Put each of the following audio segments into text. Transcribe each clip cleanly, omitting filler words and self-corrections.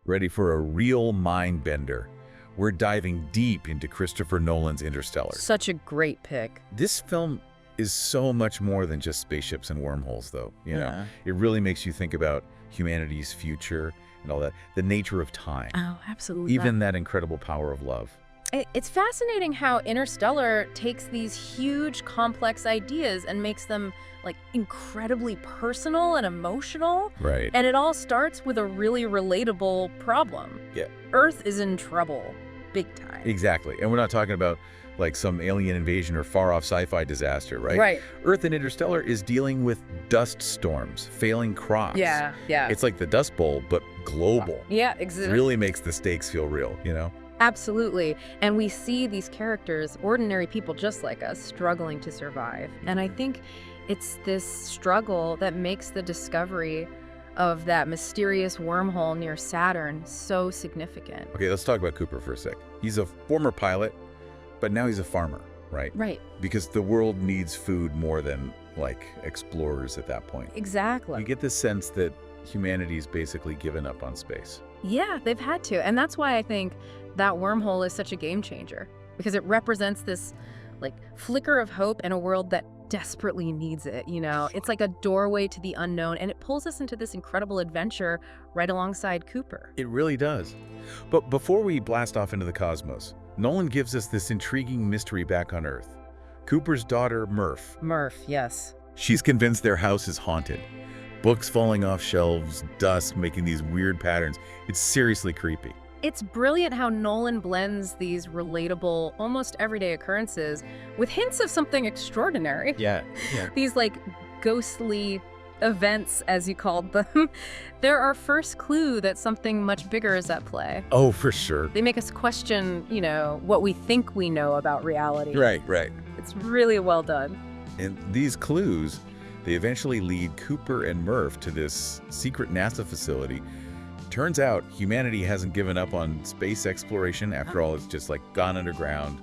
Ready for a real mind bender? We're diving deep into Christopher Nolan's Interstellar. Such a great pick. This film is so much more than just spaceships and wormholes, though. You know, it really makes you think about humanity's future and all that, the nature of time. Oh, absolutely. Even that incredible power of love. It's fascinating how Interstellar takes these huge, complex ideas and makes them like incredibly personal and emotional. Right. And it all starts with a really relatable problem. Yeah. Earth is in trouble, big time. Exactly. And we're not talking about like some alien invasion or far-off sci-fi disaster, right? Right. Earth in Interstellar is dealing with dust storms, failing crops. Yeah. It's like the Dust Bowl, but global. Yeah, It exactly. really makes the stakes feel real, you know? Absolutely. And we see these characters, ordinary people just like us, struggling to survive. And I think it's this struggle that makes the discovery of that mysterious wormhole near Saturn so significant. Okay, let's talk about Cooper for a sec. He's a former pilot, but now he's a farmer, right? Right. Because the world needs food more than, like, explorers at that point. Exactly. You get the sense that humanity's basically given up on space. Yeah, they've had to. And that's why I think that wormhole is such a game changer, because it represents this like flicker of hope in a world that desperately needs it, you know? It's like a doorway to the unknown, and it pulls us into this incredible adventure right alongside Cooper. It really does. But before we blast off into the cosmos, Nolan gives us this intriguing mystery back on Earth. Cooper's daughter, Murph, yes. she's convinced their house is haunted. Books falling off shelves, dust making these weird patterns. It's seriously creepy. It's brilliant how Nolan blends these relatable, almost everyday occurrences with hints of something extraordinary. Yeah. These like ghostly events, as you called them. They're our first clue that something much bigger is at play. Oh, for sure. They make us question, you know, what we think we know about reality. Right. It's really well done. And these clues, they eventually lead Cooper and Murph to this secret NASA facility. Turns out humanity hasn't given up on space exploration. After all, it's just like gone underground,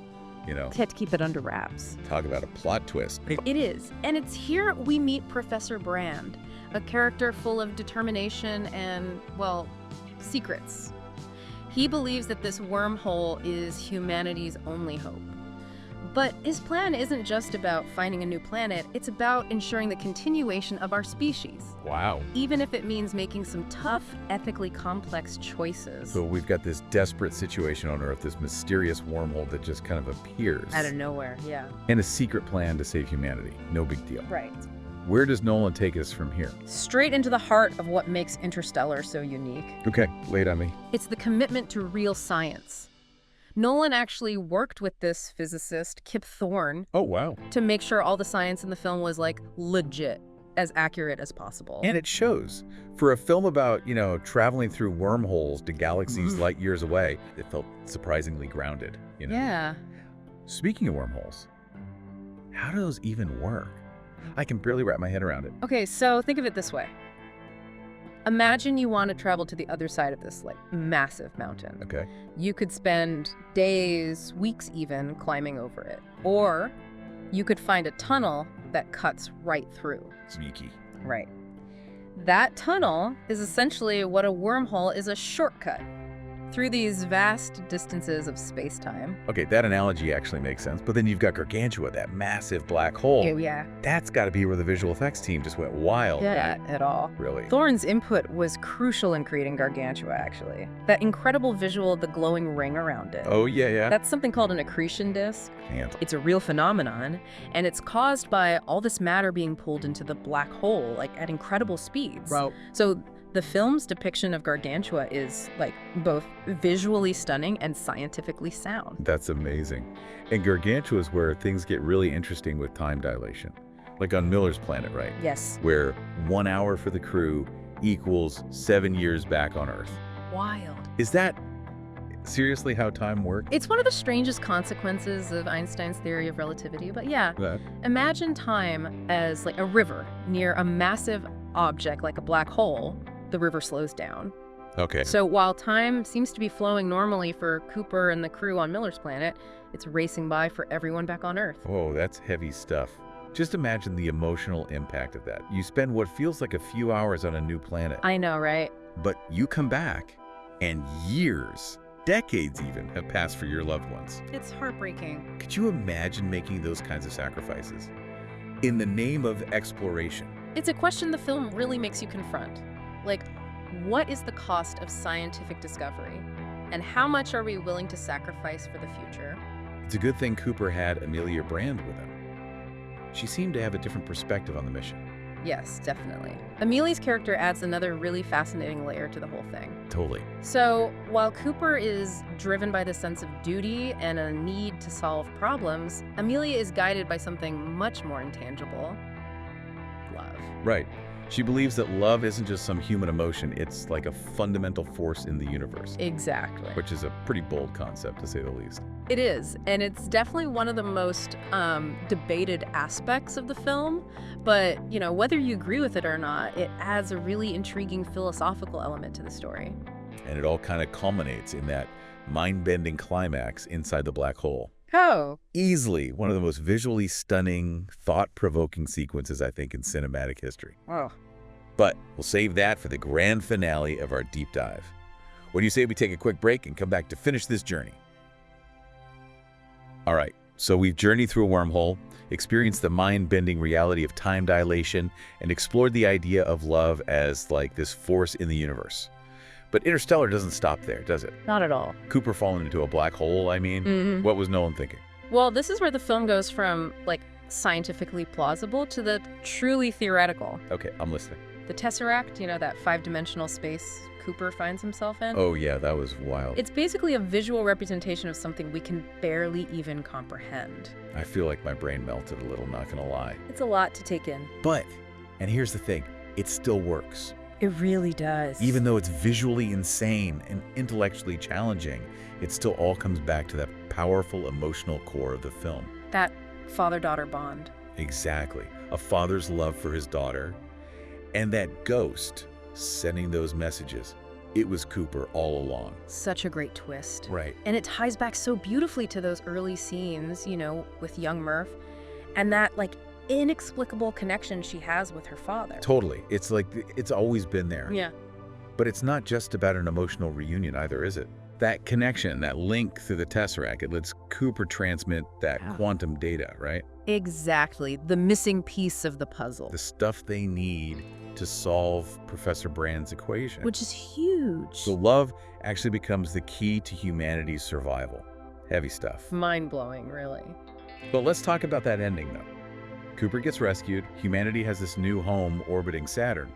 you know. Had to keep it under wraps. Talk about a plot twist. It is. And it's here we meet Professor Brand, a character full of determination and, well, secrets. He believes that this wormhole is humanity's only hope. But his plan isn't just about finding a new planet, it's about ensuring the continuation of our species. Wow. Even if it means making some tough, ethically complex choices. So we've got this desperate situation on Earth, this mysterious wormhole that just kind of appears. Out of nowhere, yeah. And a secret plan to save humanity. No big deal. Right. Where does Nolan take us from here? Straight into the heart of what makes Interstellar so unique. Okay, lay it on me. It's the commitment to real science. Nolan actually worked with this physicist, Kip Thorne, Oh, wow. to make sure all the science in the film was, like, legit, as accurate as possible. And it shows. For a film about, you know, traveling through wormholes to galaxies light years away, it felt surprisingly grounded, you know? Yeah. Speaking of wormholes, how do those even work? I can barely wrap my head around it. Okay, so think of it this way. Imagine you want to travel to the other side of this, like, massive mountain. Okay. You could spend days, weeks even, climbing over it. Or you could find a tunnel that cuts right through. Sneaky. Right. That tunnel is essentially what a wormhole is, a shortcut through these vast distances of space-time. Okay, that analogy actually makes sense. But then you've got Gargantua, that massive black hole. Oh, yeah. That's got to be where the visual effects team just went wild. Yeah, Right? at all. Really. Thorne's input was crucial in creating Gargantua, actually. That incredible visual of the glowing ring around it. Oh, yeah. That's something called an accretion disk. And It's a real phenomenon, and it's caused by all this matter being pulled into the black hole, like at incredible speeds. Wow. So the film's depiction of Gargantua is like both visually stunning and scientifically sound. That's amazing. And Gargantua is where things get really interesting with time dilation. Like on Miller's Planet, right? Yes. Where 1 hour for the crew equals 7 years back on Earth. Wild. Is that seriously how time works? It's one of the strangest consequences of Einstein's theory of relativity, but yeah. That. Imagine time as like a river near a massive object like a black hole. The river slows down. Okay. So while time seems to be flowing normally for Cooper and the crew on Miller's Planet, it's racing by for everyone back on Earth. Oh, that's heavy stuff. Just imagine the emotional impact of that. You spend what feels like a few hours on a new planet, I know, right? but you come back And years, decades even, have passed for your loved ones. It's heartbreaking. Could you imagine making those kinds of sacrifices in the name of exploration? It's a question the film really makes you confront. Like, what is the cost of scientific discovery? And how much are we willing to sacrifice for the future? It's a good thing Cooper had Amelia Brand with him. She seemed to have a different perspective on the mission. Yes, definitely. Amelia's character adds another really fascinating layer to the whole thing. Totally. So, while Cooper is driven by the sense of duty and a need to solve problems, Amelia is guided by something much more intangible: love. Right. She believes that love isn't just some human emotion, it's like a fundamental force in the universe. Exactly. Which is a pretty bold concept, to say the least. It is, and it's definitely one of the most debated aspects of the film. But, you know, whether you agree with it or not, it adds a really intriguing philosophical element to the story. And it all kind of culminates in that mind-bending climax inside the black hole. Oh. Easily one of the most visually stunning, thought-provoking sequences, I think, in cinematic history. Oh. But we'll save that for the grand finale of our deep dive. What do you say we take a quick break and come back to finish this journey? All right, so we've journeyed through a wormhole, experienced the mind-bending reality of time dilation, and explored the idea of love as like this force in the universe. But Interstellar doesn't stop there, does it? Not at all. Cooper falling into a black hole, I mean? What was Nolan thinking? Well, this is where the film goes from, like, scientifically plausible to the truly theoretical. Okay, I'm listening. The Tesseract, you know, that five-dimensional space Cooper finds himself in. Oh yeah, that was wild. It's basically a visual representation of something we can barely even comprehend. I feel like my brain melted a little, not gonna lie. It's a lot to take in. But, and here's the thing, it still works. It really does. Even though it's visually insane and intellectually challenging, it still all comes back to that powerful emotional core of the film. That father-daughter bond. Exactly. A father's love for his daughter, and that ghost sending those messages. It was Cooper all along. Such a great twist. Right. And it ties back so beautifully to those early scenes, you know, with young Murph, and that, like, inexplicable connection she has with her father. Totally. It's like, it's always been there. Yeah. But it's not just about an emotional reunion either, is it? That connection, that link through the Tesseract, it lets Cooper transmit that quantum data, right? Exactly. The missing piece of the puzzle. The stuff they need to solve Professor Brand's equation. Which is huge. So love actually becomes the key to humanity's survival. Heavy stuff. Mind-blowing, really. But let's talk about that ending, though. Cooper gets rescued. Humanity has this new home orbiting Saturn.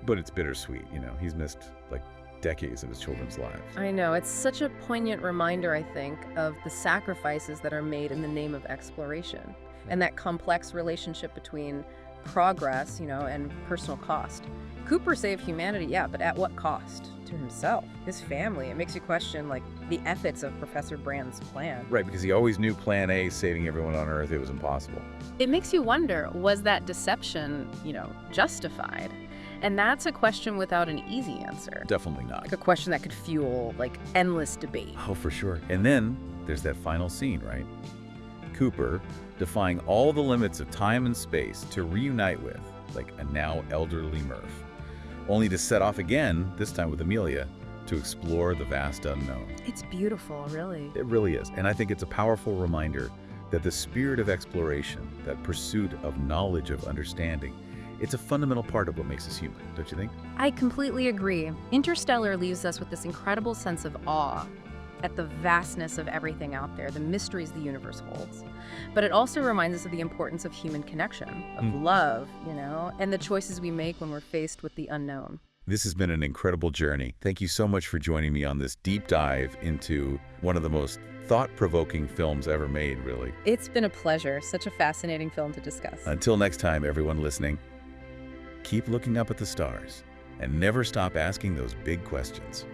But it's bittersweet, you know. He's missed, like, decades of his children's lives. I know. It's such a poignant reminder, I think, of the sacrifices that are made in the name of exploration. And that complex relationship between progress, you know, and personal cost. Cooper saved humanity, yeah, but at what cost? To himself, his family. It makes you question, like, the ethics of Professor Brand's plan. Right, because he always knew Plan A, saving everyone on Earth, it was impossible. It makes you wonder, was that deception, you know, justified? And that's a question without an easy answer. Definitely not. Like a question that could fuel, like, endless debate. Oh, for sure. And then there's that final scene, right? Cooper defying all the limits of time and space to reunite with, like, a now elderly Murph. Only to set off again, this time with Amelia, to explore the vast unknown. It's beautiful, really. It really is. And I think it's a powerful reminder that the spirit of exploration, that pursuit of knowledge, of understanding, it's a fundamental part of what makes us human, don't you think? I completely agree. Interstellar leaves us with this incredible sense of awe at the vastness of everything out there, the mysteries the universe holds. But it also reminds us of the importance of human connection, of love, you know, and the choices we make when we're faced with the unknown. This has been an incredible journey. Thank you so much for joining me on this deep dive into one of the most thought-provoking films ever made, really. It's been a pleasure. Such a fascinating film to discuss. Until next time, everyone listening, keep looking up at the stars and never stop asking those big questions.